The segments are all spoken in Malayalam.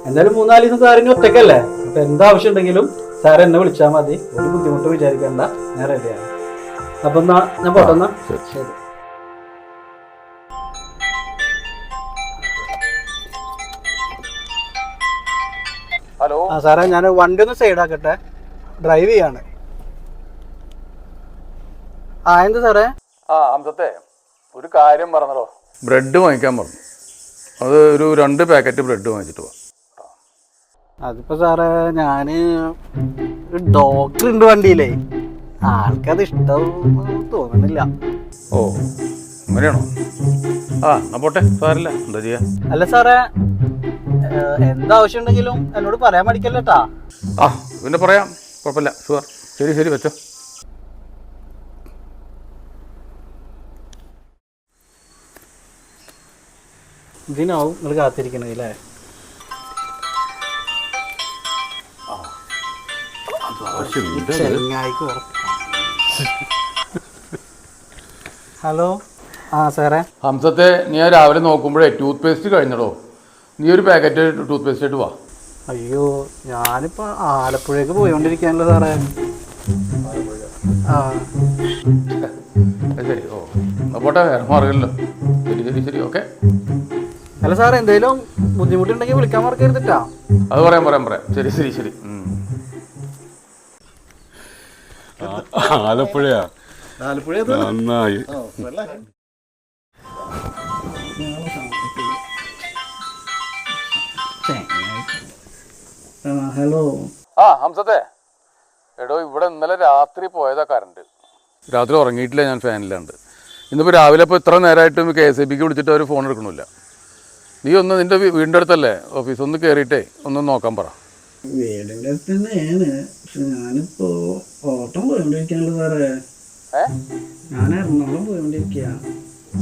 എന്തായാലും 3-4 ദിവസം സാറിന് ഒറ്റക്കല്ലേ, അപ്പൊ എന്താവശ്യം ഉണ്ടെങ്കിലും സാർ എന്നെ വിളിച്ചാൽ മതി. ഒരു ബുദ്ധിമുട്ട് വിചാരിക്കണ്ട, ഞാൻ റെഡിയാണ്. അപ്പൊ എന്നാ ഞാൻ പോട്ടെന്നാ. ശരി. ഹലോ. ആ സാറേ, ഞാൻ വണ്ടി ഒന്ന് സൈഡാക്കട്ടെ, ഡ്രൈവ് ചെയ്യാണ്. എന്ത് സാറേ? ഹംസത്തെ, ഒരു കാര്യം പറഞ്ഞോ. ബ്രെഡ് വാങ്ങിക്കാൻ പറഞ്ഞു. അത് ഒരു 2 പാക്കറ്റ് ബ്രെഡ് വാങ്ങിച്ചിട്ട് പോവാം. അതിപ്പോ സാറേ, ഞാന് ഒരു ഡോക്ടർ ഉണ്ട് വണ്ടിയിലേ, ആൾക്കത് ഇഷ്ടം തോന്നുന്നില്ല. ഓ, അങ്ങനെയാണോ? എന്നാ പോട്ടെ, സാരല്ല, എന്താ ചെയ്യാ. അല്ല സാറേ, എന്താവശ്യം ഉണ്ടെങ്കിലും എന്നോട് പറയാൻ മടിക്കല്ലേട്ടാ. പിന്നെ പറയാം, കുഴപ്പമില്ല, ഷുവർ. ശരി ശരി, വെച്ചോ. ഇതിനാവും നിങ്ങൾ കാത്തിരിക്കണത് അല്ലേ? ഹലോ. സാറേ. ഹംസത്തെ, നീ രാവിലെ നോക്കുമ്പോഴേ ടൂത്ത് പേസ്റ്റ് കഴിഞ്ഞടോ. നീ ഒരു പാക്കറ്റ് ടൂത്ത് പേസ്റ്റ് ആയിട്ട് വാ. അയ്യോ, ഞാനിപ്പോ ആലപ്പുഴയ്ക്ക് പോയോണ്ടിരിക്കാനല്ലോ സാറേ. ശരി. ഓ, എന്നാ പോട്ടെ, വേറെ മാർഗമല്ലോ. ശരി ശരി ശരി, ഓക്കെ. അല്ല സാറേ, എന്തെങ്കിലും ബുദ്ധിമുട്ടുണ്ടെങ്കിൽ വിളിക്കാൻ മറക്കരുതിട്ടാ. അത് പറയാം. ശരി ശരി ശരി. ആലപ്പുഴയാ? നന്നായി. ഹലോ. ഹംസത്തെ, എടോ, ഇവിടെ ഇന്നലെ രാത്രി പോയതാ കറണ്ട്. രാത്രി ഉറങ്ങിയിട്ടില്ല, ഞാൻ ഫാനില്ലാണ്ട്. ഇന്നിപ്പോൾ രാവിലെ ഇപ്പോൾ ഇത്ര നേരമായിട്ടും KSEBക്ക് വിളിച്ചിട്ട് അവർ ഫോൺ എടുക്കണില്ല. നീ ഒന്ന് നിൻ്റെ വീടിൻ്റെ അടുത്തല്ലേ ഓഫീസ്, ഒന്ന് കയറിയിട്ടേ ഒന്ന് നോക്കാൻ പറ. വീടിൻ്റെ അടുത്ത് തന്നെയാണ്, പക്ഷെ ഞാനിപ്പോ ഓട്ടം പോയോണ്ടിരിക്കാനല്ലോ സാറേ. ഞാൻ എറണാകുളം പോയോണ്ടിരിക്കുക.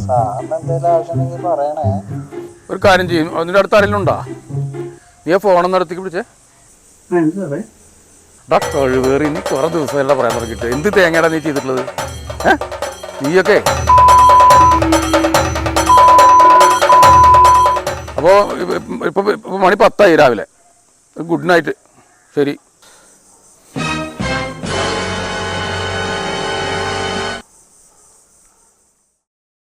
സാറിന് എന്തെങ്കിലും ആവശ്യമുണ്ടെങ്കിൽ പറയണേ. ഒരു കാര്യം ചെയ്യും, അതിൻ്റെ അടുത്ത് ആരെങ്കിലും ഉണ്ടോ? നീ ആ ഫോണൊന്നും അടുത്തേക്ക് പിടിച്ചേ. സാറേ, കഴിവേറി, നീ കുറേ ദിവസമല്ല പറയാൻ തുടങ്ങിയിട്ട്. എന്ത് തേങ്ങയാടാ നീ ചെയ്തിട്ടുള്ളത്? നീയൊക്കെ അപ്പോൾ ഇപ്പോൾ മണി 10 രാവിലെ. Good night. ശരി.